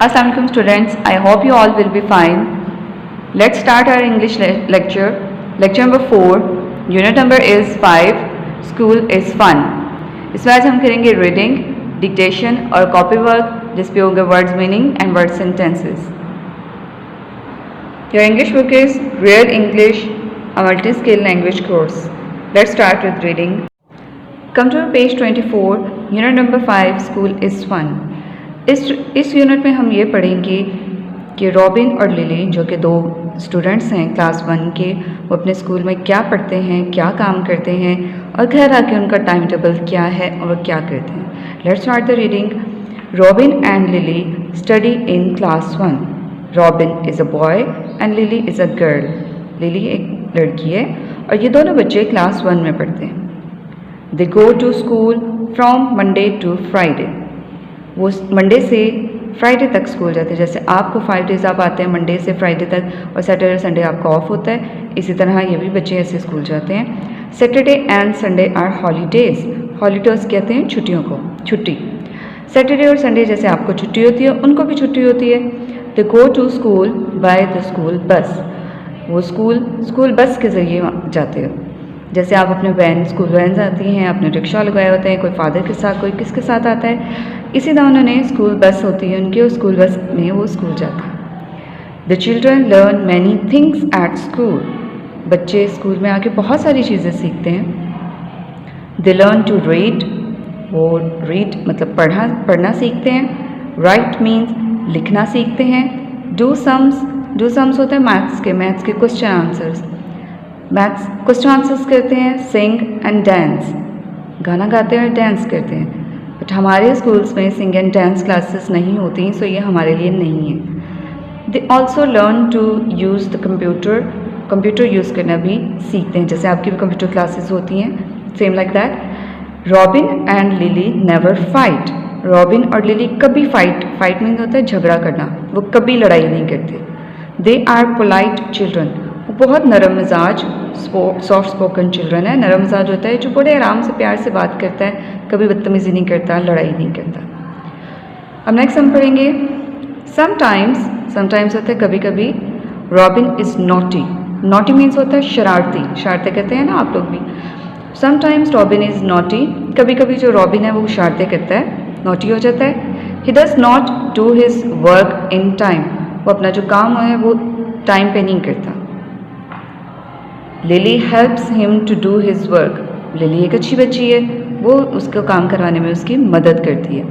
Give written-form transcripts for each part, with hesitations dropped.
Assalamu alaikum students, I hope you all will be fine. Let's start our English lecture. Lecture number 4, unit number is 5, School is Fun. इसमें आज हम करेंगे reading, dictation और copy work जिसपे होंगे words meaning and word sentences. Your English book is Real English, a multi-skill language course. Let's start with reading. Come to page 24, unit number 5, School is Fun. इस unit में हम ये पढ़ेंगे कि robin और lily जो कि दो स्टूडेंट्स हैं क्लास 1 के, वो अपने स्कूल में क्या पढ़ते हैं, क्या काम करते हैं और घर आके उनका टाइम टेबल क्या है और वो क्या करते हैं. Let's start the reading. Robin and lily study in class 1. Robin is a boy and lily is a girl. Lily एक लड़की है और ये दोनों बच्चे क्लास 1 में पढ़ते हैं. They go to school from Monday to Friday. वो मंडे से फ्राइडे तक स्कूल जाते हैं. जैसे आपको 5 डेज़ आप आते हैं मंडे से फ्राइडे तक और सैटरडे संडे आपका ऑफ होता है, इसी तरह ये भी बच्चे ऐसे स्कूल जाते हैं. Saturday and Sunday are holidays. Holidays कहते हैं छुट्टियों को, छुट्टी. सैटरडे और संडे जैसे आपको छुट्टी होती है उनको भी छुट्टी होती है. They go to school by the school bus. वो स्कूल बस के ज़रिए जाते हैं. जैसे आप अपने वैन, स्कूल वैन आती हैं, अपने रिक्शा लगाए होते हैं, कोई फादर के साथ, कोई किसके साथ आता है, इसी तरह उन्होंने स्कूल बस होती है उनकी और स्कूल बस में वो स्कूल जाते हैं. The children learn many things at school. बच्चे स्कूल में आके बहुत सारी चीज़ें सीखते हैं. They learn to read. वो रीड मतलब पढ़ना सीखते हैं. राइट मीन्स लिखना सीखते हैं. डू सम्स होता है मैथ्स के question answers. Maths question answers करते हैं. Sing and dance. गाना गाते हैं और डांस करते हैं. बट हमारे स्कूल्स में सिंग एंड डांस क्लासेस नहीं होती, सो ये हमारे लिए नहीं है. They also learn to use the computer use करना भी सीखते हैं. जैसे आपकी भी कंप्यूटर क्लासेस होती हैं, same like that. Robin and Lily never fight. Robin और लिली कभी फाइट मीन होता है झगड़ा करना, वो कभी लड़ाई नहीं करते. They are polite children. वो बहुत नरम मिजाज सॉफ्ट स्पोकन चिल्ड्रन है. नरम मिजाज होता है जो बड़े आराम से प्यार से बात करता है, कभी बदतमीज़ी नहीं करता, लड़ाई नहीं करता. अब नेक्स्ट हम पढ़ेंगे समटाइम्स होता है कभी कभी. Robin is naughty. Naughty means होता है शरारते कहते हैं ना आप लोग भी. Sometimes robin is naughty. कभी कभी जो रॉबिन है वो शरारतें करता है, नॉटी हो जाता है. He does not do his work in time. वो अपना जो काम है वो टाइम पे नहीं करता. Lily helps him to do his work. Lily एक अच्छी बच्ची है, वो उसको काम करवाने में उसकी मदद करती है.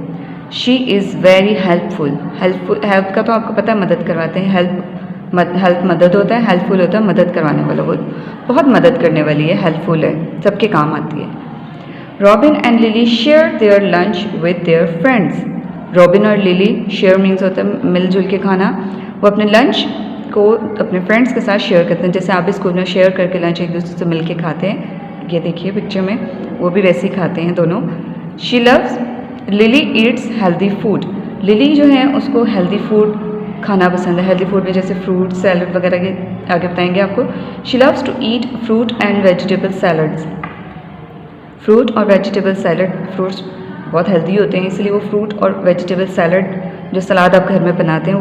She is very helpful. Help का तो आपको पता है, मदद करवाते हैं. हेल्प मदद होता है, हेल्पफुल होता है मदद करवाने वाला. वो बहुत मदद करने वाली है, हेल्पफुल है, सबके काम आती है. Robin and lily share their lunch with their friends. Robin और लिली, शेयर मीन्स होता है मिलजुल के खाना. वो अपने लंच को अपने फ्रेंड्स के साथ शेयर करते हैं. जैसे आप स्कूल में शेयर करके लंच एक दूसरे से मिल के खाते हैं, ये देखिए पिक्चर में, वो भी वैसे ही खाते हैं दोनों. She loves. Lily Yeats healthy food. Lily जो है उसको हेल्दी फूड खाना पसंद है. हेल्दी फूड में जैसे फ्रूट सैलड वगैरह के आगे बताएंगे आपको. She loves to eat fruit and vegetable salads. Fruit और वेजिटेबल सैलड, फ्रूट्स बहुत हेल्दी होते हैं इसलिए वो फ्रूट और वेजिटेबल सैलड जो सलाद आप घर में बनाते हैं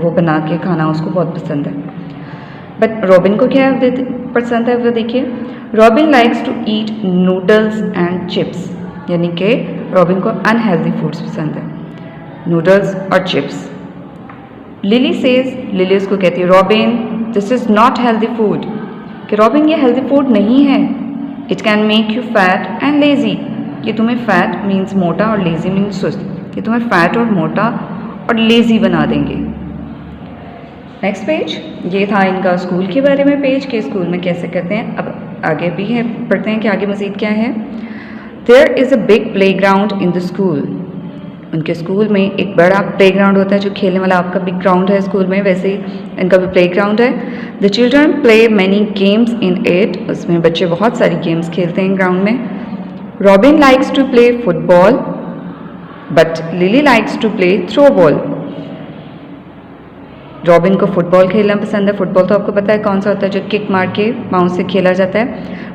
वो बना के खाना उसको बहुत पसंद है. बट रॉबिन को क्या पसंद है वो देखिए. Robin likes to eat noodles and chips. यानी कि रॉबिन को अनहेल्दी फूड्स पसंद है, नूडल्स और चिप्स. Lily says. लिली उसको कहती है robin this is not healthy food. कि रॉबिन ये हेल्दी फूड नहीं है. It can make you fat and lazy. ये तुम्हें फैट मीन्स मोटा और लेज़ी मीन्स सुस्त. ये तुम्हें फैट और मोटा और लेज़ी बना देंगे. नेक्स्ट पेज, ये था इनका स्कूल के बारे में पेज कि स्कूल में कैसे करते हैं. अब आगे भी है, पढ़ते हैं कि आगे मज़ीद क्या है. There is a big playground in the school. उनके स्कूल में एक बड़ा प्ले ग्राउंड होता है जो खेलने वाला. आपका बिग ग्राउंड है स्कूल में, वैसे ही इनका भी प्ले ग्राउंड है. The children play many games in it. उसमें बच्चे बहुत सारी गेम्स खेलते हैं ग्राउंड में. Robin likes to play football but Lily likes to play throw ball. Robin को फुटबॉल खेलना पसंद है. फुटबॉल तो आपको पता है कौन सा होता है, जो किक मार के पाँव से खेला जाता है.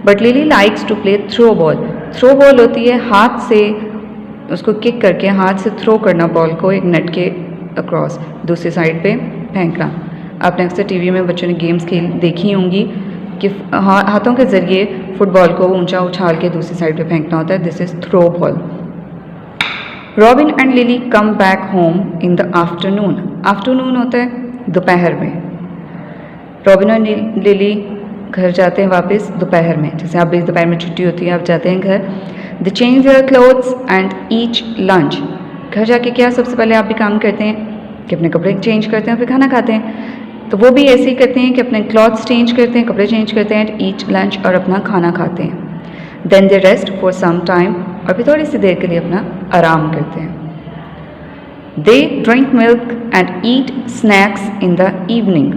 But Lily likes to play throw ball. Throw ball होती है हाथ से उसको किक करके हाथ से थ्रो करना बॉल को एक नेट के अक्रॉस, दूसरी साइड पे फेंकना। आपने अक्सर टीवी में बच्चों ने गेम्स देखी होंगी कि हाथों के ज़रिए फुटबॉल को ऊंचा उछाल के दूसरी साइड पे फेंकना होता है। This is throw ball. Robin and Lily come back home in the afternoon. Afternoon होता है दोपहर में। रॉबिन और लिली घर जाते हैं वापस दोपहर में, जैसे आप भी दोपहर में छुट्टी होती है, आप जाते हैं घर। दे change their clothes and each lunch. घर जाके क्या सबसे पहले आप भी काम करते हैं कि अपने कपड़े चेंज करते हैं, फिर खाना खाते हैं। तो वो भी ऐसे ही करते हैं कि अपने क्लॉथ्स चेंज करते हैं, कपड़े चेंज करते हैं, ईच लंच, और अपना खाना खाते हैं। Then they rest for some time, और फिर थोड़ी सी देर के लिए अपना आराम करते हैं। They drink milk and eat snacks in the evening.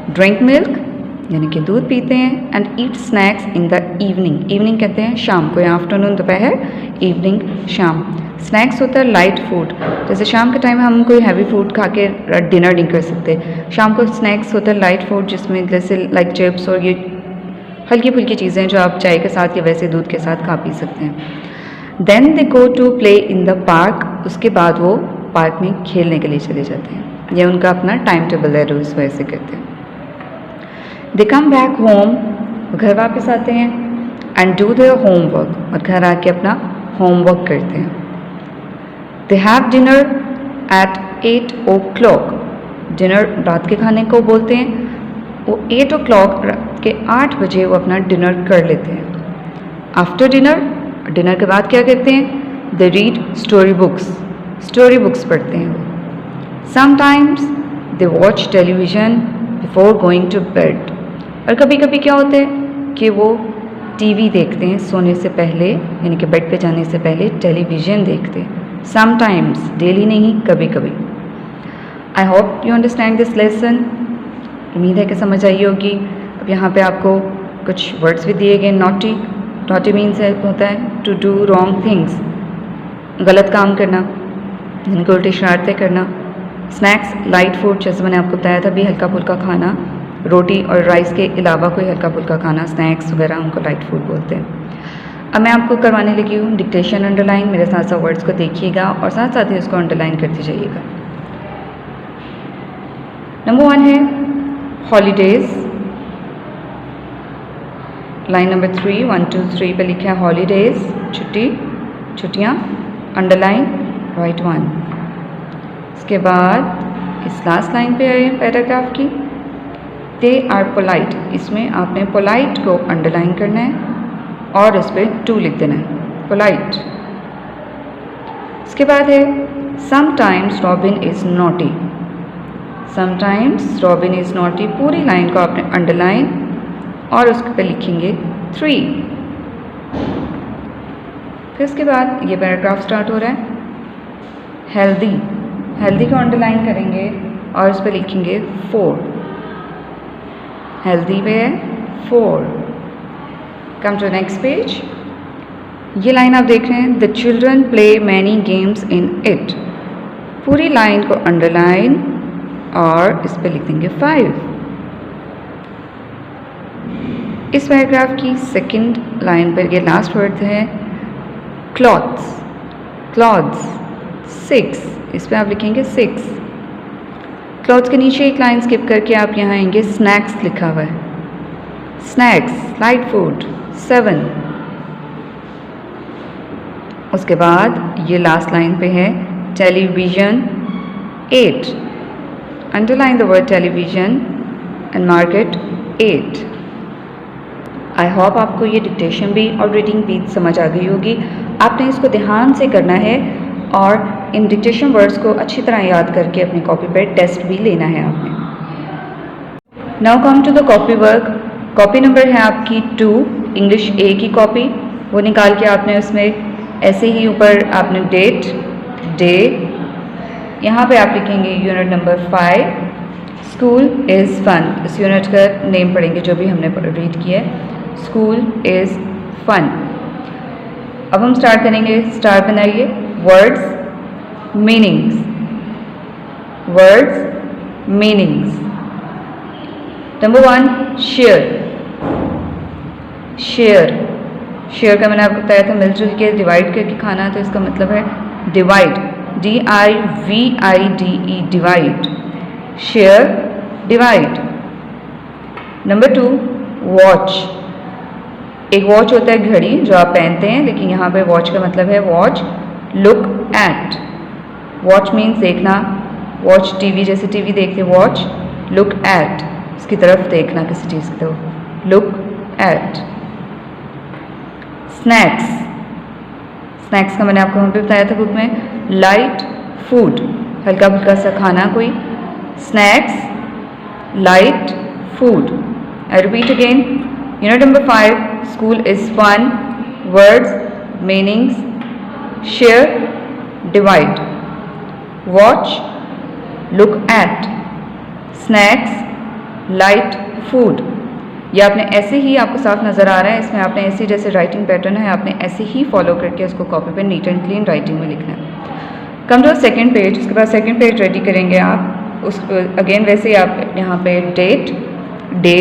Drink milk यानी कि दूध पीते हैं, and eat snacks in the evening. Evening कहते हैं शाम को, या आफ्टरनून दोपहर, इवनिंग शाम। स्नैक्स होता है लाइट फूड, जैसे शाम के टाइम हम कोई हैवी फूड खा के डिनर नहीं कर सकते। शाम को स्नैक्स होता है लाइट फूड, जिसमें जैसे लाइक चिप्स और ये हल्की फुल्की चीज़ें जो आप चाय के साथ या वैसे दूध के साथ खा पी सकते हैं। Then they go to play in the park. उसके बाद वो पार्क में खेलने के लिए चले जाते हैं। यह उनका अपना टाइम टेबल है, रोज़ वैसे करते हैं। दे कम बैक होम, घर वापस आते हैं, एंड डू देयर होमवर्क, और घर आके अपना होमवर्क करते हैं। They have dinner eight 8 o'clock। Dinner रात के खाने को बोलते हैं। वो 8 o'clock के 8 बजे वो अपना डिनर कर लेते हैं। आफ्टर डिनर, डिनर के बाद क्या करते हैं? They read story books, story books पढ़ते हैं वो। Sometimes they watch television before going to bed. और कभी कभी क्या होता है कि वो टीवी देखते हैं सोने से पहले, यानी कि बेड पे जाने से पहले टेलीविज़न देखते हैं। समटाइम्स, डेली नहीं, कभी कभी। I hope you understand this lesson. उम्मीद है कि समझ आई होगी। अब यहाँ पे आपको कुछ वर्ड्स भी दिए गए। नॉटी, नॉटी मीन्स होता है टू डू रॉन्ग थिंग्स, गलत काम करना, यानी कि उल्टी शरारतें करना। स्नैक्स, लाइट फूड, जैसे मैंने आपको बताया था भी, हल्का फुल्का खाना, रोटी और राइस के अलावा कोई हल्का फुल्का खाना, स्नैक्स वगैरह, उनको लाइट फूड बोलते हैं। अब मैं आपको करवाने लगी हूँ डिक्टेशन अंडरलाइन। मेरे साथ साथ वर्ड्स को देखिएगा और साथ साथ ही उसको अंडरलाइन करते जाइएगा। नंबर 1 है हॉलीडेज। लाइन नंबर 3, 1 2 3 पे लिखा है हॉलीडेज, छुट्टी, छुट्टियाँ, अंडरलाइन, राइट 1। इसके बाद इस लास्ट लाइन पे आए पैराग्राफ की, दे आर पोलाइट। इसमें आपने पोलाइट को अंडरलाइन करना है और इस पर टू लिख देना है, पोलाइट। इसके बाद है sometimes robin is naughty. Sometimes robin is naughty, पूरी लाइन को आपने अंडरलाइन और उसके पे लिखेंगे 3। फिर इसके बाद ये पैराग्राफ स्टार्ट हो रहा है हेल्दी। हेल्दी को अंडरलाइन करेंगे और इस पर लिखेंगे 4। हेल्दी पे है 4। Come to next page. ये लाइन आप देख रहे हैं, the children play many games in it. पूरी लाइन को अंडरलाइन और इस पे लिख देंगे 5। इस पैराग्राफ की सेकंड लाइन पर ये लास्ट वर्ड है क्लॉथ्स। क्लॉथ्स 6, इस पे आप लिखेंगे 6। क्लॉथ्स के नीचे एक लाइन स्किप करके आप यहाँ आएंगे, स्नैक्स लिखा हुआ है, स्नैक्स, लाइट फूड 7। उसके बाद ये लास्ट लाइन पे है television 8। Underline the word television and mark it 8। I hope आपको ये डिक्टेशन भी और रीडिंग भी समझ आ गई होगी। आपने इसको ध्यान से करना है और इन डिक्टेशन वर्ड्स को अच्छी तरह याद करके अपनी कॉपी पर टेस्ट भी लेना है आपने। Now come to the copy work. Copy number है आपकी 2, इंग्लिश ए की कॉपी। वो निकाल के आपने उसमें ऐसे ही ऊपर आपने डेट, डे, यहाँ पे आप लिखेंगे unit number 5, school is fun. इस यूनिट का नेम पढ़ेंगे जो भी हमने रीड किया है, स्कूल इज़ फन। अब हम स्टार्ट करेंगे, स्टार बनाइए, words meanings, words meanings. Number 1 share. Share, share का मैंने आपको बताया था मिलजुल के डिवाइड करके खाना, तो इसका मतलब है divide. DIVIDE, divide. Share, divide. Number 2, watch. एक वॉच होता है घड़ी जो आप पहनते हैं, लेकिन यहाँ पे वॉच का मतलब है watch. Look eight. Watch means देखना. वॉच टीवी, जैसे टीवी देखते वॉच. लुक एट, इसकी तरफ देखना, किसी चीज़ की तरफ. Look at. स्नैक्स. स्नैक्स का मैंने आपको वहाँ पे बताया था बुक में. लाइट फूड, हल्का फुल्का सा खाना कोई. Snacks, light food. I repeat again. Unit number 5, school is fun. Words, meanings. Share, divide. Watch, look at. Snacks, light food. ये आपने ऐसे ही, आपको साफ नज़र आ रहा है, इसमें आपने ऐसे जैसे राइटिंग पैटर्न है, आपने ऐसे ही फॉलो करके उसको कॉपी पे नीट एंड क्लीन राइटिंग में लिखना है. Come to second page. उसके बाद सेकंड पेज रेडी करेंगे आप. उस अगेन वैसे ही आप यहाँ पे डेट, डे,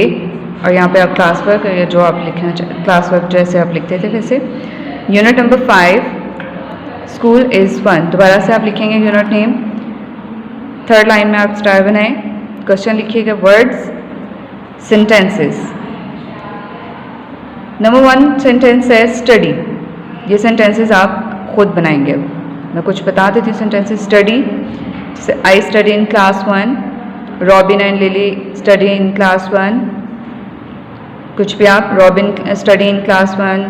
और यहाँ पे आप क्लास वर्क जो आप लिखना क्लास वर्क जैसे आप लिखते थे वैसे. Unit number 5, school is fun. दोबारा से आप लिखेंगे यूनिट नेम. थर्ड लाइन में आप स्टार बनाएं. क्वेश्चन लिखिएगा. Words, sentences. नंबर 1 सेंटेंस है स्टडी. ये सेंटेंसेस आप खुद बनाएंगे. मैं कुछ बता देती हूँ sentences. Study, I study in class 1. Robin and lily study in class 1. कुछ भी आप. Robin study in class 1.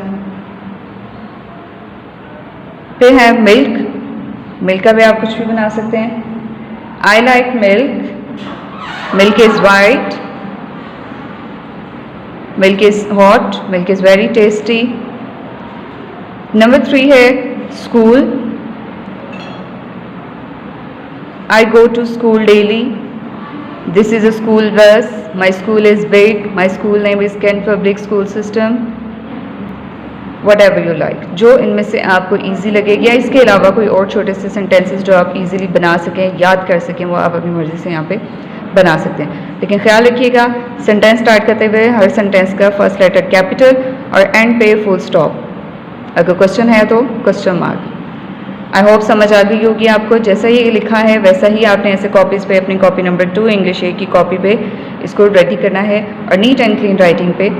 फिर है मिल्क. मिल्क का भी आप कुछ भी बना सकते हैं. I like milk. Milk is white. Milk is hot. Milk is very tasty. Number 3 है school. I go to school daily. This is a school bus. My school is big. My school name is Kent Public School System. Whatever you like. जो इनमें से आपको easy लगेगी, या इसके अलावा कोई और छोटे से सेंटेंसेस जो आप इजीली बना सकें, याद कर सकें, वो आप अपनी मर्ज़ी से यहाँ पे बना सकते हैं. लेकिन ख्याल रखिएगा, सेंटेंस स्टार्ट करते हुए हर सेंटेंस का फर्स्ट लेटर कैपिटल और एंड पे फुल स्टॉप. अगर क्वेश्चन है तो क्वेश्चन मार्क. आई होप समझ आ गई होगी आपको. जैसा ये लिखा है वैसा ही आपने ऐसे कॉपीज़ पे अपनी कॉपी नंबर 2 इंग्लिश ए की कॉपी पे इसको रेडी करना है और नीट एंड क्लीन राइटिंग पे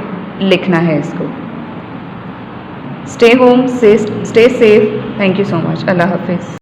लिखना है इसको. Stay home, stay safe. Thank you so much. अल्लाह हाफिज़.